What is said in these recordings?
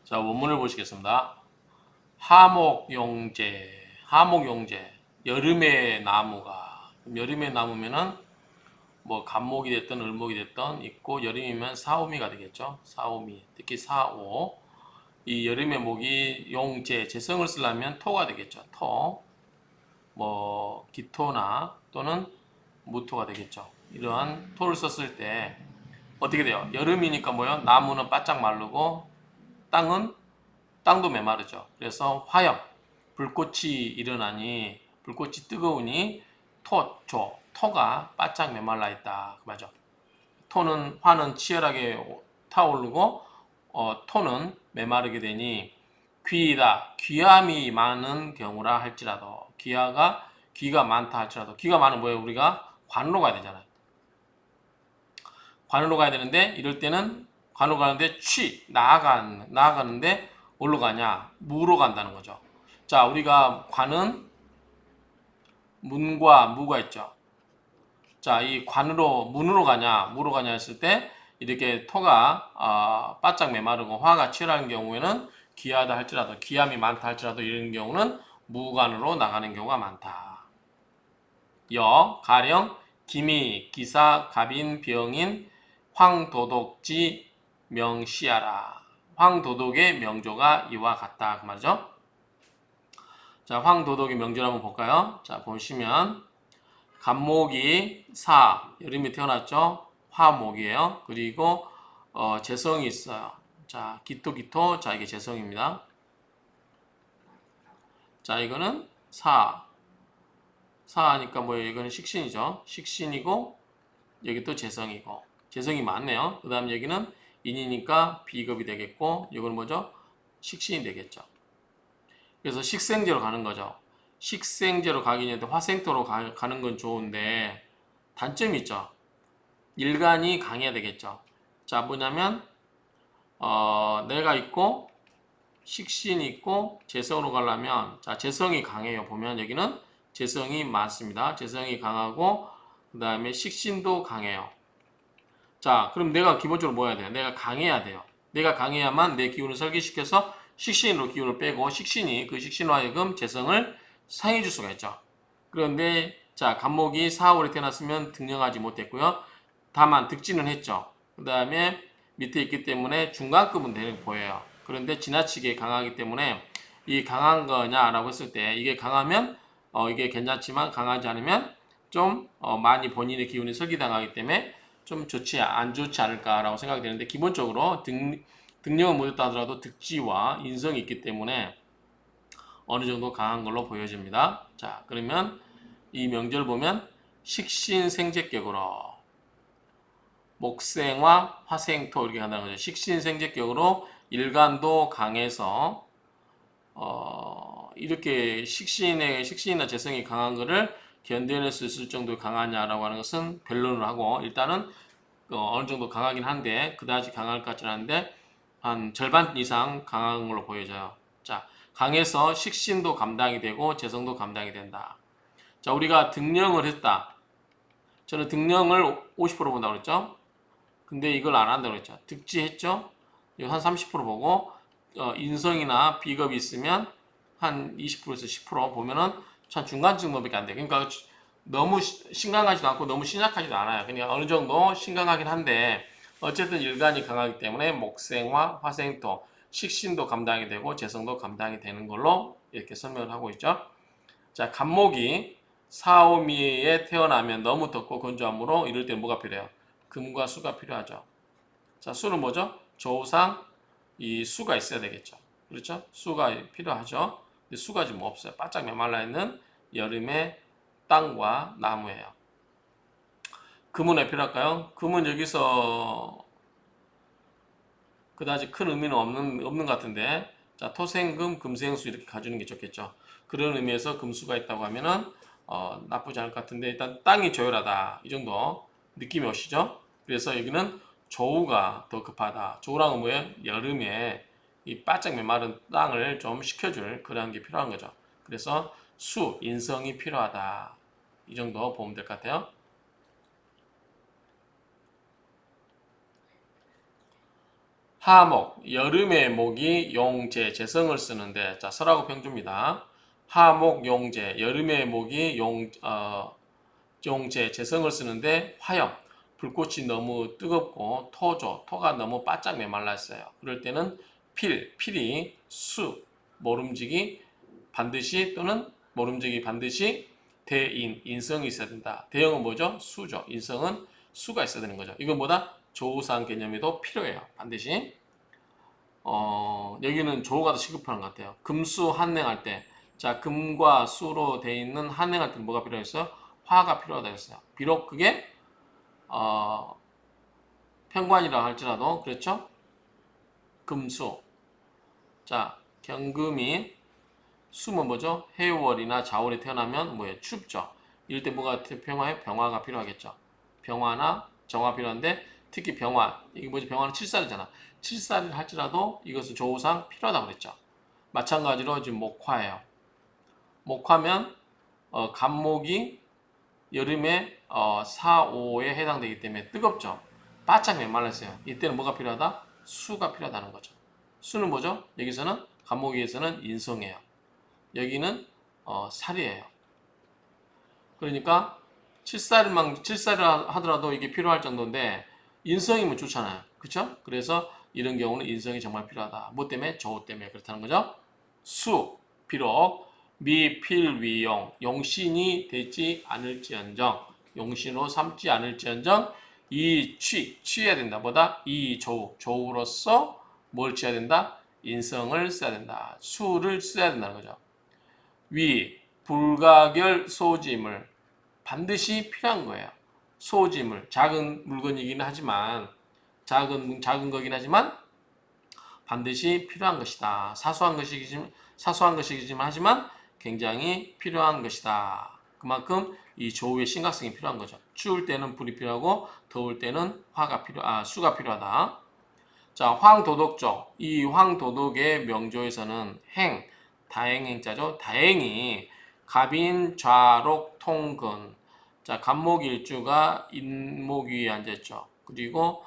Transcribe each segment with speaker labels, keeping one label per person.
Speaker 1: 자, 원문을 보시겠습니다. 하목용제, 하목용제, 여름의 나무가, 여름의 나무면은 뭐 간목이 됐든 을목이 됐든 있고, 여름이면 사오미가 되겠죠. 사오미, 특히 사오. 이 여름의 목이 용제, 재성을 쓰려면 토가 되겠죠. 토, 뭐 기토나 또는 무토가 되겠죠. 이러한 토를 썼을 때 어떻게 돼요? 여름이니까 뭐요? 나무는 바짝 마르고 땅도 메마르죠. 그래서 화염, 불꽃이 일어나니 불꽃이 뜨거우니 토가 바짝 메말라 있다. 그 말이죠. 화는 치열하게 타오르고 토는 메마르게 되니 귀함이 많은 경우라 할지라도 귀가 많다 할지라도 귀가 많은 뭐예요? 우리가 관으로 가야 되잖아요. 관으로 가야 되는데 이럴 때는 관으로 가는데 나아가는데 어디로 가냐? 무로 간다는 거죠. 자, 우리가 관은 문과 무가 있죠. 자, 이 문으로 가냐, 무로 가냐 했을 때 이렇게 토가 바짝 메마르고 화가 치열한 경우에는 귀하다 할지라도 귀함이 많다 할지라도 이런 경우는 무관으로 나가는 경우가 많다. 가령 기미, 기사, 갑인, 병인, 황도독지, 명시하라. 황도독의 명조가 이와 같다. 그 말이죠. 자, 황도독의 명조를 한번 볼까요? 자, 보시면 간목이 여름에 태어났죠. 화목이에요. 그리고 재성이 있어요. 자, 기토. 자, 이게 재성입니다. 자, 이거는 사하니까 뭐예요? 이거는 식신이죠. 식신이고 여기 또 재성이고 재성이 많네요. 그 다음 여기는 인이니까 비급이 되겠고 이건 뭐죠? 식신이 되겠죠. 그래서 식생제로 가는 거죠. 식생제로 가기 전에 화생토로 가는 건 좋은데 단점이 있죠. 일간이 강해야 되겠죠. 자, 뭐냐면 내가 있고 식신이 있고 재성으로 가려면 자, 재성이 강해요. 보면 여기는 재성이 많습니다. 재성이 강하고 그 다음에 식신도 강해요. 자, 그럼 내가 기본적으로 뭐 해야 돼요? 내가 강해야 돼요. 내가 강해야만 내 기운을 설계시켜서 식신으로 기운을 빼고 식신이 그 식신으로 하여금 재성을 상해줄 수가 있죠. 그런데 자, 간목이 4월에 태어났으면 등령하지 못했고요. 다만 득지는 했죠. 그 다음에 밑에 있기 때문에 중간급은 되는 보여요. 그런데 지나치게 강하기 때문에 이 강한 거냐라고 했을 때 이게 강하면 이게 괜찮지만 강하지 않으면 좀 많이 본인의 기운이 설기당하기 때문에 좀 안 좋지 않을까라고 생각이 되는데 기본적으로 등령은 못했다 하더라도 득지와 인성이 있기 때문에 어느 정도 강한 걸로 보여집니다. 자, 그러면 이 명절 보면 식신생제격으로 목생화 화생토 이렇게 간다는 거죠. 식신생제격으로 일간도 강해서 이렇게 식신이나 재성이 강한 거를 견뎌낼 수 있을 정도 강하냐라고 하는 것은 변론을 하고 일단은 어느 정도 강하긴 한데 그다지 강할 것 같지는 않은데 한 절반 이상 강한 걸로 보여져요. 자, 강해서 식신도 감당이 되고 재성도 감당이 된다. 자, 우리가 등령을 했다. 저는 등령을 50% 본다고 그랬죠. 근데 이걸 안 한다고 그랬죠. 득지했죠. 이거 한 30% 보고 인성이나 비겁이 있으면 한 20%에서 10% 보면은 참 중간 정도밖에 안 돼. 그러니까 너무 심각하지도 않고 너무 신약하지도 않아요. 그러니까 어느 정도 심각하긴 한데 어쨌든 일간이 강하기 때문에 목생화, 화생토, 식신도 감당이 되고 재성도 감당이 되는 걸로 이렇게 설명을 하고 있죠. 자, 간목이 사오미에 태어나면 너무 덥고 건조하므로 이럴 때 뭐가 필요해요? 금과 수가 필요하죠. 자, 수는 뭐죠? 조상 이 수가 있어야 되겠죠. 그렇죠? 수가 필요하죠. 근데 수가 지금 없어요. 바짝 메말라 있는 여름의 땅과 나무예요. 금은 왜 필요할까요? 금은 여기서 그다지 큰 의미는 없는 것 같은데, 자, 토생금, 금생수 이렇게 가주는 게 좋겠죠. 그런 의미에서 금수가 있다고 하면은 나쁘지 않을 것 같은데 일단 땅이 조열하다 이 정도 느낌이 오시죠? 그래서 여기는 조우가 더 급하다. 조우랑은 뭐예요? 여름에 이 바짝 메마른 땅을 좀 식혀줄 그런 게 필요한 거죠. 그래서 인성이 필요하다. 이 정도 보면 될 것 같아요. 하목, 여름의 목이 용제, 재성을 쓰는데, 자, 설하고 평주입니다. 하목, 용제, 여름의 목이 용제, 재성을 쓰는데 화염, 불꽃이 너무 뜨겁고 토조, 토가 너무 바짝 메말라 있어요. 그럴 때는 필이 수, 모름지기 반드시 또는 모름지기 반드시 대인, 인성이 있어야 된다. 대형은 뭐죠? 수죠. 인성은 수가 있어야 되는 거죠. 이건 뭐다? 조우상 개념에도 필요해요. 반드시. 여기는 조우가 더 시급한 것 같아요. 금수 한냉할 때, 자, 금과 수로 돼 있는 한냉할 때는 뭐가 필요했어요? 화가 필요하다 했어요. 비록 그게 평관이라 할지라도 그렇죠? 금수. 자, 경금이 수면 뭐죠? 해월이나 자월이 태어나면 뭐예요? 춥죠. 이럴 때 뭐가 병화에 병화가 필요하겠죠. 병화나 정화 필요한데 특히 병화, 이게 뭐지? 병화는 칠살이잖아. 칠살을 할지라도 이것은 조우상 필요하다고 그랬죠. 마찬가지로 지금 목화예요. 목화면 간목이 여름에 4, 5에 해당되기 때문에 뜨겁죠. 바짝 메말랐어요. 이때는 뭐가 필요하다? 수가 필요하다는 거죠. 수는 뭐죠? 여기서는 간목에서는 인성이에요. 여기는 살이에요. 그러니까 칠살을 하더라도 이게 필요할 정도인데 인성이면 좋잖아요. 그렇죠? 그래서 이런 경우는 인성이 정말 필요하다. 뭐 때문에? 조우 때문에 그렇다는 거죠. 수, 비록 미필위용, 용신이 되지 않을지언정, 용신으로 삼지 않을지언정 취해야 된다. 뭐다? 조우로서 뭘 취해야 된다? 인성을 써야 된다. 수를 써야 된다는 거죠. 불가결 소지물, 반드시 필요한 거예요. 소지물, 작은 물건이긴 하지만 작은 거긴 하지만 반드시 필요한 것이다. 사소한 것이지만 하지만 굉장히 필요한 것이다. 그만큼 이 조우의 심각성이 필요한 거죠. 추울 때는 불이 필요하고 더울 때는 수가 필요하다. 자, 황도덕조. 이 황도덕의 명조에서는 다행행자죠. 다행히 갑인, 좌록, 통근. 자, 갑목일주가 인목 위에 앉았죠. 그리고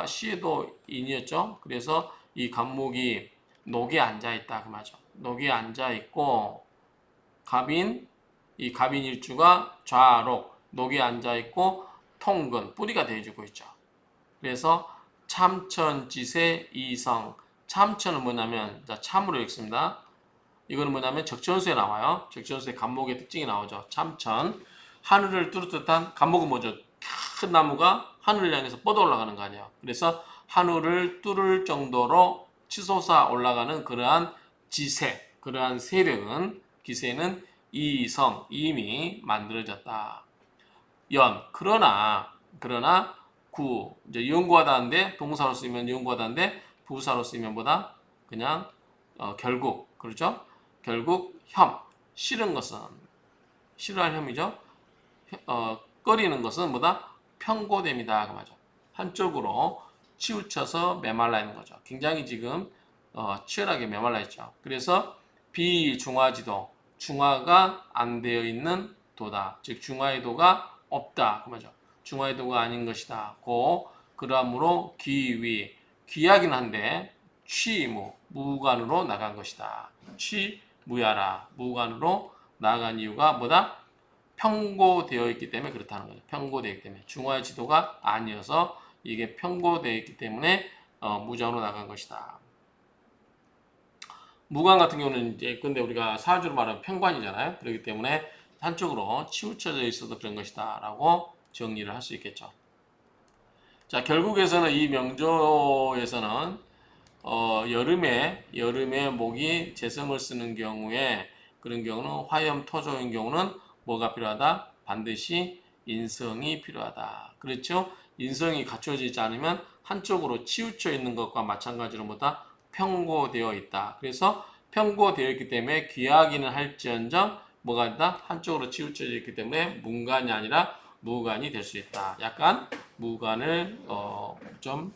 Speaker 1: 시에도 인이었죠. 그래서 이 갑목이 녹에 앉아 있다 그 말이죠. 녹에 앉아 있고 이 갑인 일주가 좌록, 녹에 앉아 있고 통근, 뿌리가 되어주고 있죠. 그래서 참천지세 이성. 참천은 뭐냐면 참으로 읽습니다. 이거는 뭐냐면 적천수에 나와요. 적천수에 갑목의 특징이 나오죠. 참천. 하늘을 뚫을 듯한 갑목은 뭐죠? 큰 나무가 하늘을 향해서 뻗어 올라가는 거 아니에요. 그래서 하늘을 뚫을 정도로 치솟아 올라가는 그러한 지세, 그러한 세력은 기세는 이성, 이미 만들어졌다. 그러나 이제 연구하다인데 동사로 쓰면 연구하다인데 부사로 쓰면 뭐다? 그냥 결국 그렇죠? 결국 싫은 것은 싫어할 혐이죠. 꺼리는 것은 뭐다? 평고됨이다 그 말이죠. 한쪽으로 치우쳐서 메말라 있는 거죠. 굉장히 지금 치열하게 메말라 있죠. 그래서 비중화지도, 중화가 안 되어 있는 도다. 즉 중화의 도가 없다 그 말이죠. 중화의 도가 아닌 것이다. 그러므로 귀하긴 한데 무관으로 나간 것이다. 무야라, 무관으로 나간 이유가 뭐다? 평고되어 있기 때문에 그렇다는 거죠. 평고되어 있기 때문에 중화의 지도가 아니어서 이게 평고되어 있기 때문에 무장으로 나간 것이다. 무관 같은 경우는 이제 근데 우리가 사주로 말하면 평관이잖아요. 그렇기 때문에 한쪽으로 치우쳐져 있어도 그런 것이다라고 정리를 할 수 있겠죠. 자, 결국에서는 이 명조에서는 여름에 목이 재성을 쓰는 경우에 그런 경우는 화염 토조인 경우는 뭐가 필요하다? 반드시 인성이 필요하다. 그렇죠? 인성이 갖춰지지 않으면 한쪽으로 치우쳐 있는 것과 마찬가지로 뭐다? 평고되어 있다. 그래서 평고되어 있기 때문에 귀하기는 할지언정 뭐가 있다? 한쪽으로 치우쳐져 있기 때문에 문관이 아니라 무관이 될 수 있다. 약간 무관을 좀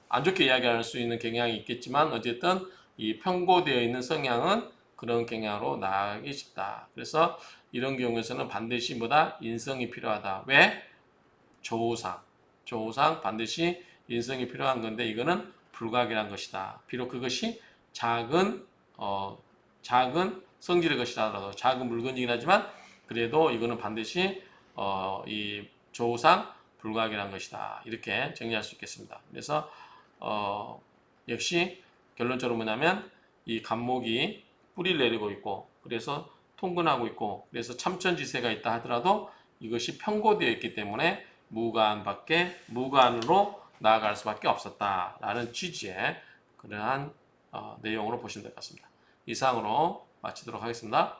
Speaker 1: 안 좋게 이야기할 수 있는 경향이 있겠지만 어쨌든 이 평고되어 있는 성향은 그런 경향으로 나가기 쉽다. 그래서 이런 경우에서는 반드시 뭐다? 인성이 필요하다. 왜? 조우상 반드시 인성이 필요한 건데 이거는 불가결한 것이다. 비록 그것이 작은 성질의 것이라 하더라도 작은 물건이긴 하지만 그래도 이거는 반드시 이 조우상 불가결한 것이다. 이렇게 정리할 수 있겠습니다. 그래서 역시 결론적으로 뭐냐면 이 간목이 뿌리를 내리고 있고 그래서 통근하고 있고 그래서 참천지세가 있다 하더라도 이것이 편고되어 있기 때문에 무관으로 나아갈 수밖에 없었다라는 취지의 그러한 내용으로 보시면 될 것 같습니다. 이상으로 마치도록 하겠습니다.